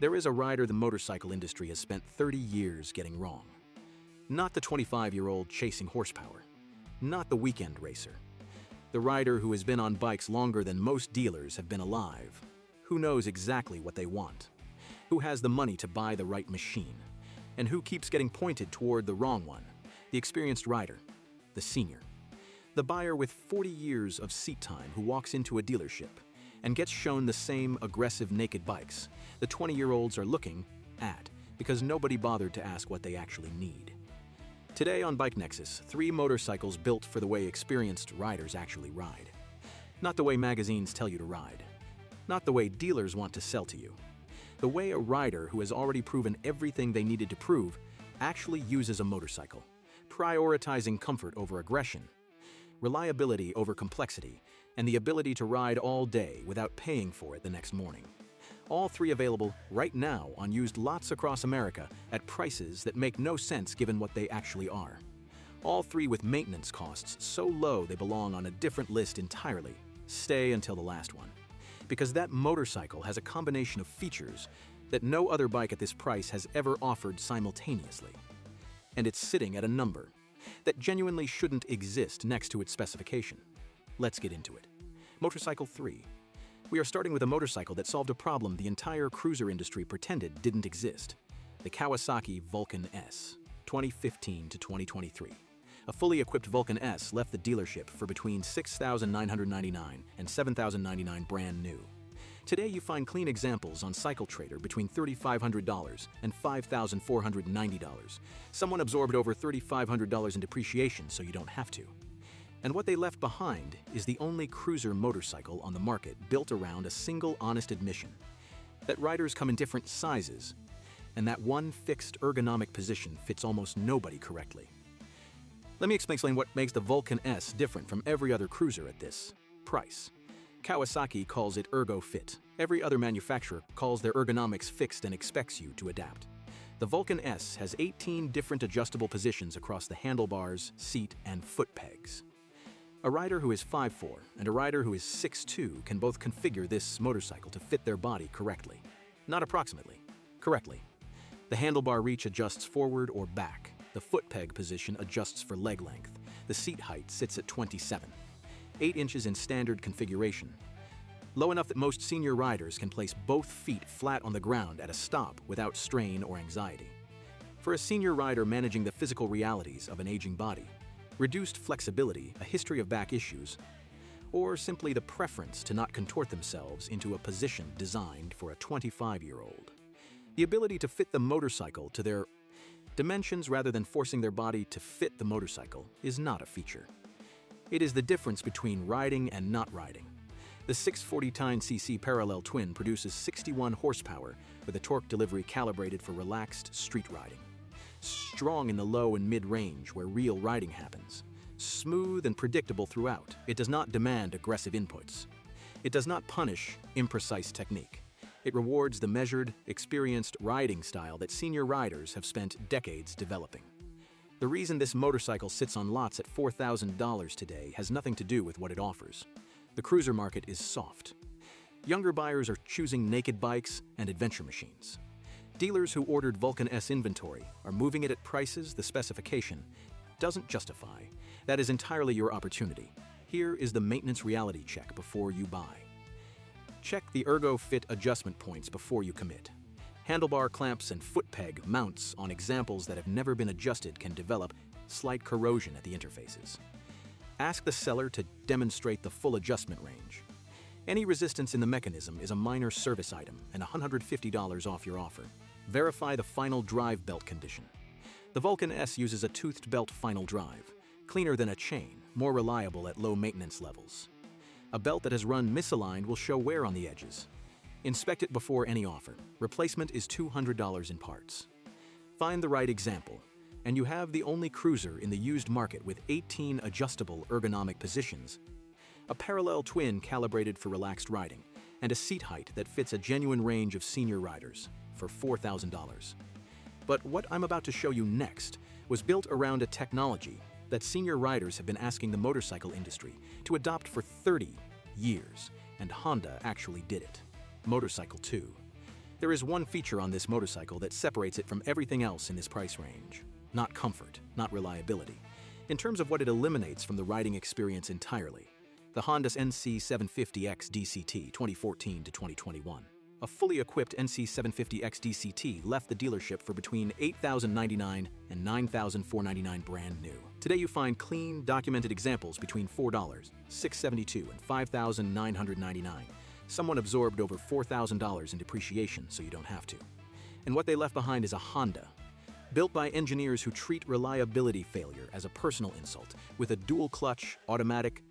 There is a rider the motorcycle industry has spent 30 years getting wrong. Not the 25-year-old chasing horsepower. Not the weekend racer. The rider who has been on bikes longer than most dealers have been alive. Who knows exactly what they want. Who has the money to buy the right machine. And who keeps getting pointed toward the wrong one. The experienced rider. The senior. The buyer with 40 years of seat time who walks into a dealership and gets shown the same aggressive naked bikes the 20-year-olds are looking at because nobody bothered to ask what they actually need. Today on BikeNexus, 3 motorcycles built for the way experienced riders actually ride. Not the way magazines tell you to ride. Not the way dealers want to sell to you. The way a rider who has already proven everything they needed to prove actually uses a motorcycle, prioritizing comfort over aggression, reliability over complexity, and the ability to ride all day without paying for it the next morning. All 3 available right now on used lots across America at prices that make no sense given what they actually are. All 3 with maintenance costs so low they belong on a different list entirely. Stay until the last one. Because that motorcycle has a combination of features that no other bike at this price has ever offered simultaneously. And it's sitting at a number that genuinely shouldn't exist next to its specification. Let's get into it. Motorcycle 3. We are starting with a motorcycle that solved a problem the entire cruiser industry pretended didn't exist. The Kawasaki Vulcan S, 2015 to 2023. A fully equipped Vulcan S left the dealership for between $6,999 and $7,099 brand new. Today you find clean examples on Cycle Trader between $3,500 and $5,490. Someone absorbed over $3,500 in depreciation so you don't have to. And what they left behind is the only cruiser motorcycle on the market built around a single honest admission that riders come in different sizes, and that one fixed ergonomic position fits almost nobody correctly. Let me explain what makes the Vulcan S different from every other cruiser at this price. Kawasaki calls it Ergo Fit. Every other manufacturer calls their ergonomics fixed and expects you to adapt. The Vulcan S has 18 different adjustable positions across the handlebars, seat, and foot pegs. A rider who is 5'4" and a rider who is 6'2" can both configure this motorcycle to fit their body correctly. Not approximately, correctly. The handlebar reach adjusts forward or back. The foot peg position adjusts for leg length. The seat height sits at 27, 8 inches in standard configuration. Low enough that most senior riders can place both feet flat on the ground at a stop without strain or anxiety. For a senior rider managing the physical realities of an aging body, reduced flexibility, a history of back issues, or simply the preference to not contort themselves into a position designed for a 25-year-old. The ability to fit the motorcycle to their dimensions rather than forcing their body to fit the motorcycle is not a feature. It is the difference between riding and not riding. The 640cc parallel twin produces 61 horsepower with a torque delivery calibrated for relaxed street riding. Strong in the low and mid-range where real riding happens. Smooth and predictable throughout, it does not demand aggressive inputs. It does not punish imprecise technique. It rewards the measured, experienced riding style that senior riders have spent decades developing. The reason this motorcycle sits on lots at $4,000 today has nothing to do with what it offers. The cruiser market is soft. Younger buyers are choosing naked bikes and adventure machines. Dealers who ordered Vulcan S inventory are moving it at prices the specification doesn't justify. That is entirely your opportunity. Here is the maintenance reality check before you buy. Check the Ergo Fit adjustment points before you commit. Handlebar clamps and foot peg mounts on examples that have never been adjusted can develop slight corrosion at the interfaces. Ask the seller to demonstrate the full adjustment range. Any resistance in the mechanism is a minor service item and $150 off your offer. Verify the final drive belt condition. The Vulcan S uses a toothed belt final drive, cleaner than a chain, more reliable at low maintenance levels. A belt that has run misaligned will show wear on the edges. Inspect it before any offer. Replacement is $200 in parts. Find the right example, and you have the only cruiser in the used market with 18 adjustable ergonomic positions, a parallel twin calibrated for relaxed riding, and a seat height that fits a genuine range of senior riders for $4,000. But what I'm about to show you next was built around a technology that senior riders have been asking the motorcycle industry to adopt for 30 years, and Honda actually did it. Motorcycle 2. There is one feature on this motorcycle that separates it from everything else in this price range. Not comfort, not reliability. In terms of what it eliminates from the riding experience entirely, the Honda's NC750X DCT 2014 to 2021. A fully equipped NC750X DCT left the dealership for between $8,099 and $9,499 brand new. Today you find clean, documented examples between $4, $672, and $5,999. Someone absorbed over $4,000 in depreciation so you don't have to. And what they left behind is a Honda, built by engineers who treat reliability failure as a personal insult, with a dual-clutch, automatic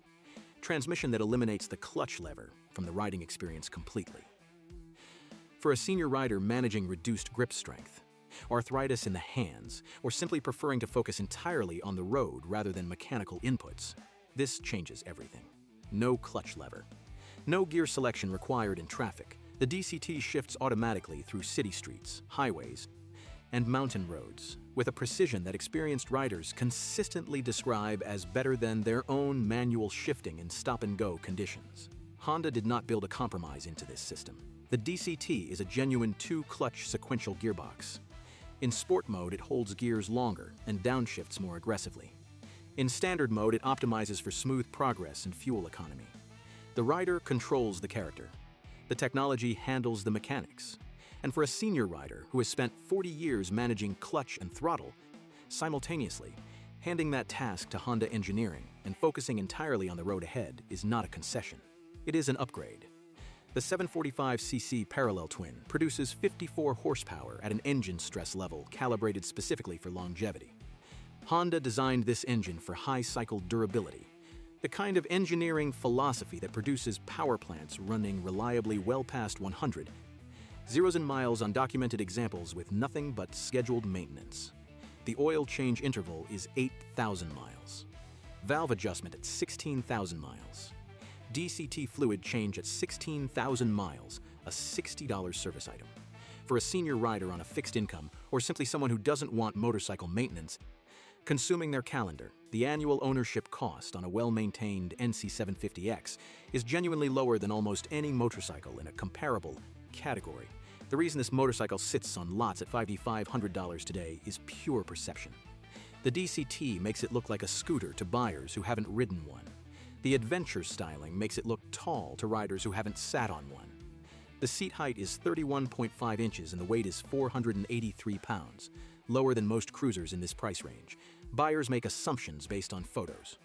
transmission that eliminates the clutch lever from the riding experience completely. For a senior rider managing reduced grip strength, arthritis in the hands, or simply preferring to focus entirely on the road rather than mechanical inputs, this changes everything. No clutch lever. No gear selection required in traffic. The DCT shifts automatically through city streets, highways, and mountain roads, with a precision that experienced riders consistently describe as better than their own manual shifting in stop-and-go conditions. Honda did not build a compromise into this system. The DCT is a genuine two-clutch sequential gearbox. In sport mode, it holds gears longer and downshifts more aggressively. In standard mode, it optimizes for smooth progress and fuel economy. The rider controls the character. The technology handles the mechanics. And for a senior rider who has spent 40 years managing clutch and throttle, simultaneously, handing that task to Honda engineering and focusing entirely on the road ahead is not a concession. It is an upgrade. The 745cc parallel twin produces 54 horsepower at an engine stress level calibrated specifically for longevity. Honda designed this engine for high cycle durability, the kind of engineering philosophy that produces power plants running reliably well past 100 0 miles on documented examples with nothing but scheduled maintenance. The oil change interval is 8,000 miles. Valve adjustment at 16,000 miles. DCT fluid change at 16,000 miles, a $60 service item. For a senior rider on a fixed income, or simply someone who doesn't want motorcycle maintenance, consuming their calendar, the annual ownership cost on a well-maintained NC750X is genuinely lower than almost any motorcycle in a comparable category. The reason this motorcycle sits on lots at $5,500 today is pure perception. The DCT makes it look like a scooter to buyers who haven't ridden one. The adventure styling makes it look tall to riders who haven't sat on one. The seat height is 31.5 inches and the weight is 483 pounds, lower than most cruisers in this price range. Buyers make assumptions based on photos.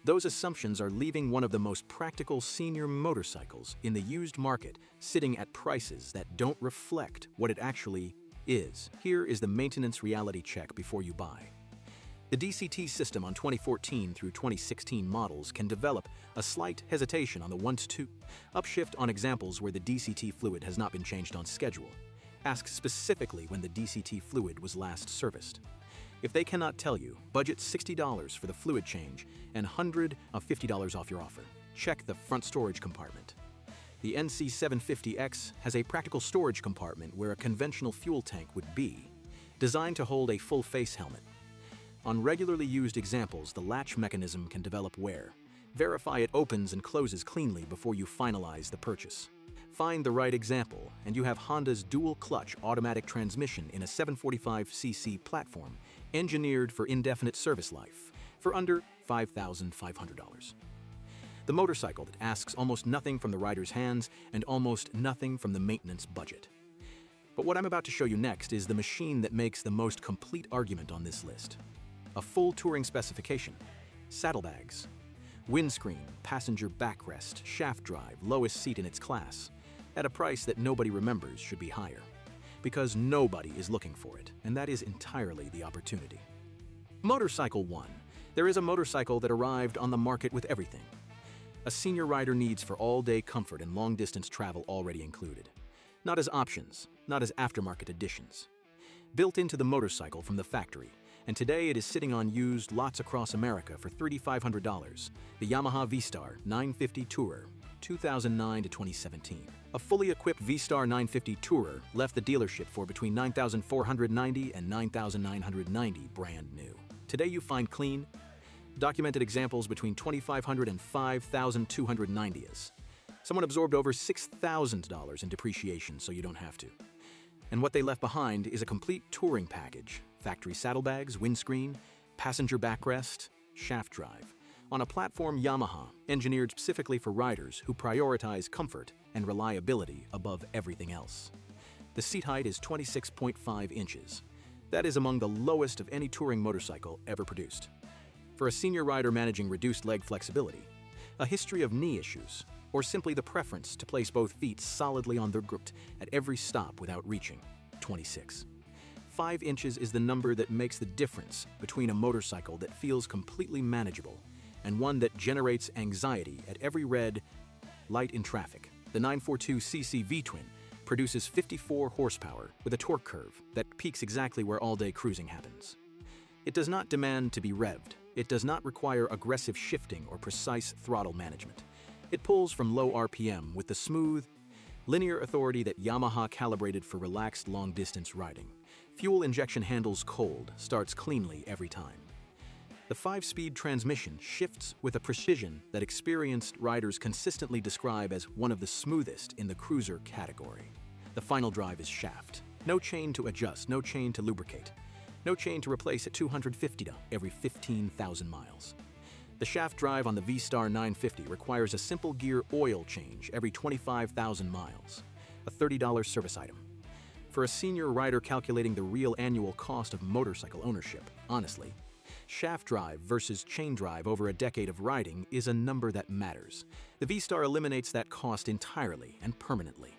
Those assumptions are leaving one of the most practical senior motorcycles in the used market sitting at prices that don't reflect what it actually is. Here is the maintenance reality check before you buy. The DCT system on 2014 through 2016 models can develop a slight hesitation on the 1-2 upshift on examples where the DCT fluid has not been changed on schedule. Ask specifically when the DCT fluid was last serviced. If they cannot tell you, budget $60 for the fluid change and $150 off your offer. Check the front storage compartment. The NC750X has a practical storage compartment where a conventional fuel tank would be, designed to hold a full face helmet. On regularly used examples, the latch mechanism can develop wear. Verify it opens and closes cleanly before you finalize the purchase. Find the right example, and you have Honda's dual-clutch automatic transmission in a 745cc platform engineered for indefinite service life for under $5,500. The motorcycle that asks almost nothing from the rider's hands and almost nothing from the maintenance budget. But what I'm about to show you next is the machine that makes the most complete argument on this list. A full touring specification, saddlebags, windscreen, passenger backrest, shaft drive, lowest seat in its class, at a price that nobody remembers should be higher. Because nobody is looking for it, and that is entirely the opportunity. Motorcycle 1. There is a motorcycle that arrived on the market with everything. A senior rider needs for all-day comfort and long-distance travel already included. Not as options, not as aftermarket additions. Built into the motorcycle from the factory, and today it is sitting on used lots across America for $3,500, the Yamaha V-Star 950 Tourer, 2009 to 2017. A fully equipped V-Star 950 Tourer left the dealership for between $9,490 and $9,990 brand new. Today you find clean, documented examples between $2,500 and $5,290. Someone absorbed over $6,000 in depreciation so you don't have to. And what they left behind is a complete touring package: factory saddlebags, windscreen, passenger backrest, shaft drive, on a platform Yamaha engineered specifically for riders who prioritize comfort and reliability above everything else. The seat height is 26.5 inches. That is among the lowest of any touring motorcycle ever produced. For a senior rider managing reduced leg flexibility, a history of knee issues, or simply the preference to place both feet solidly on their grip at every stop without reaching, 26. 5 inches is the number that makes the difference between a motorcycle that feels completely manageable and one that generates anxiety at every red light in traffic. The 942cc V-twin produces 54 horsepower with a torque curve that peaks exactly where all-day cruising happens. It does not demand to be revved. It does not require aggressive shifting or precise throttle management. It pulls from low RPM with the smooth, linear authority that Yamaha calibrated for relaxed long-distance riding. Fuel injection handles cold, starts cleanly every time. The 5-speed transmission shifts with a precision that experienced riders consistently describe as one of the smoothest in the cruiser category. The final drive is shaft. No chain to adjust, no chain to lubricate, no chain to replace at 250 every 15,000 miles. The shaft drive on the V-Star 950 requires a simple gear oil change every 25,000 miles, a $30 service item. For a senior rider calculating the real annual cost of motorcycle ownership, honestly, shaft drive versus chain drive over a decade of riding is a number that matters. The V-Star eliminates that cost entirely and permanently.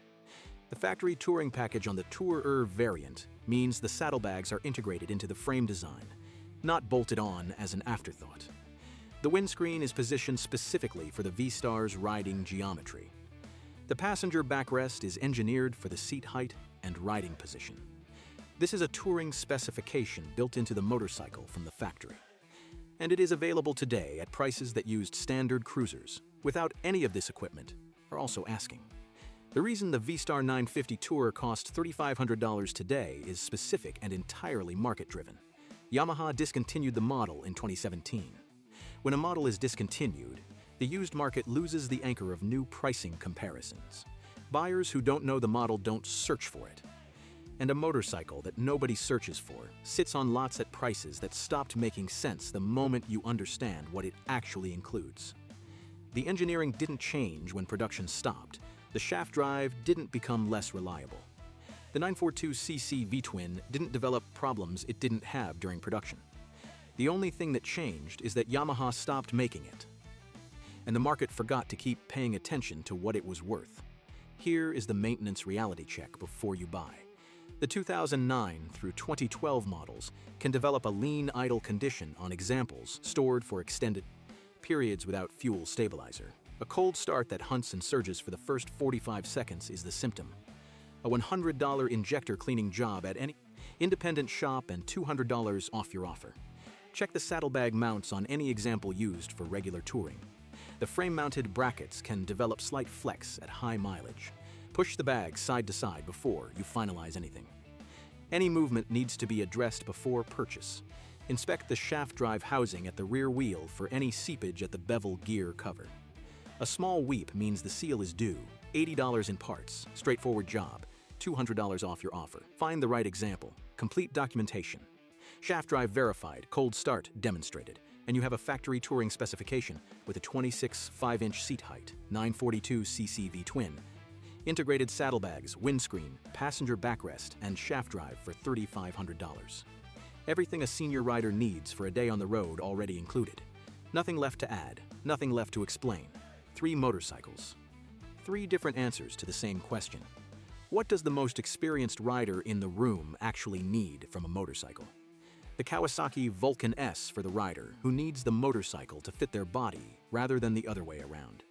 The factory touring package on the Tourer variant means the saddlebags are integrated into the frame design, not bolted on as an afterthought. The windscreen is positioned specifically for the V-Star's riding geometry. The passenger backrest is engineered for the seat height and riding position. This is a touring specification built into the motorcycle from the factory. And it is available today at prices that used standard cruisers, without any of this equipment, are also asking. The reason the V-Star 950 Tourer costs $3,500 today is specific and entirely market-driven. Yamaha discontinued the model in 2017. When a model is discontinued, the used market loses the anchor of new pricing comparisons. Buyers who don't know the model don't search for it. And a motorcycle that nobody searches for sits on lots at prices that stopped making sense the moment you understand what it actually includes. The engineering didn't change when production stopped. The shaft drive didn't become less reliable. The 942cc V-twin didn't develop problems it didn't have during production. The only thing that changed is that Yamaha stopped making it, and the market forgot to keep paying attention to what it was worth. Here is the maintenance reality check before you buy. The 2009 through 2012 models can develop a lean idle condition on examples stored for extended periods without fuel stabilizer. A cold start that hunts and surges for the first 45 seconds is the symptom. A $100 injector cleaning job at any independent shop and $200 off your offer. Check the saddlebag mounts on any example used for regular touring. The frame-mounted brackets can develop slight flex at high mileage. Push the bag side to side before you finalize anything. Any movement needs to be addressed before purchase. Inspect the shaft drive housing at the rear wheel for any seepage at the bevel gear cover. A small weep means the seal is due. $80 in parts, straightforward job, $200 off your offer. Find the right example, complete documentation. Shaft drive verified, cold start demonstrated, and you have a factory touring specification with a 26 5-inch seat height, 942cc V-twin, integrated saddlebags, windscreen, passenger backrest, and shaft drive for $3,500. Everything a senior rider needs for a day on the road already included. Nothing left to add, nothing left to explain. 3 motorcycles. 3 different answers to the same question. What does the most experienced rider in the room actually need from a motorcycle? The Kawasaki Vulcan S for the rider who needs the motorcycle to fit their body rather than the other way around.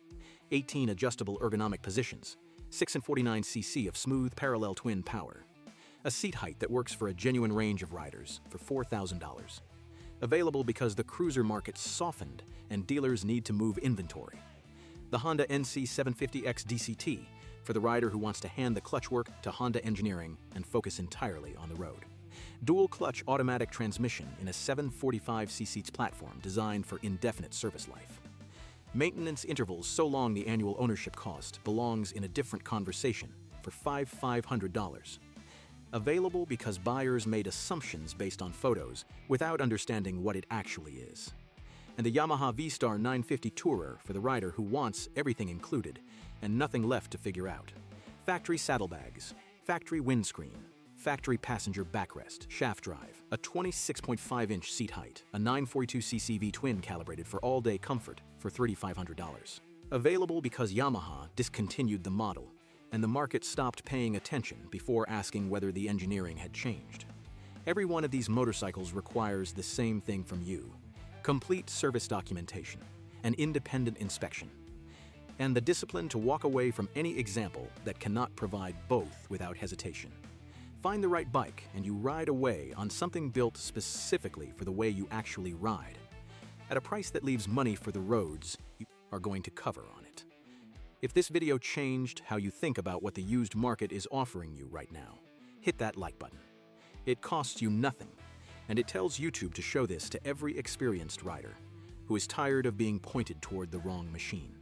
18 adjustable ergonomic positions, 649cc of smooth parallel twin power. A seat height that works for a genuine range of riders for $4,000. Available because the cruiser market softened and dealers need to move inventory. The Honda NC750X DCT for the rider who wants to hand the clutch work to Honda engineering and focus entirely on the road. Dual clutch automatic transmission in a 745cc platform designed for indefinite service life. Maintenance intervals so long the annual ownership cost belongs in a different conversation for $500. Available because buyers made assumptions based on photos without understanding what it actually is. And the Yamaha V-Star 950 Tourer for the rider who wants everything included and nothing left to figure out. Factory saddlebags, factory windscreen, factory passenger backrest, shaft drive, a 26.5-inch seat height, a 942cc V-twin calibrated for all-day comfort for $3,500. Available because Yamaha discontinued the model and the market stopped paying attention before asking whether the engineering had changed. Every one of these motorcycles requires the same thing from you: complete service documentation, an independent inspection, and the discipline to walk away from any example that cannot provide both without hesitation. Find the right bike and you ride away on something built specifically for the way you actually ride, at a price that leaves money for the roads you are going to cover on it. If this video changed how you think about what the used market is offering you right now, hit that like button. It costs you nothing, and it tells YouTube to show this to every experienced rider who is tired of being pointed toward the wrong machine.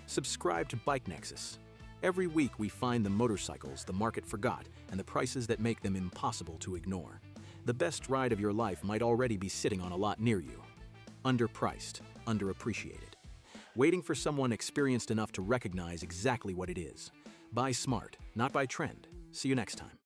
Subscribe to BikeNexus. Every week we find the motorcycles the market forgot and the prices that make them impossible to ignore. The best ride of your life might already be sitting on a lot near you. Underpriced, underappreciated, waiting for someone experienced enough to recognize exactly what it is. Buy smart, not by trend. See you next time.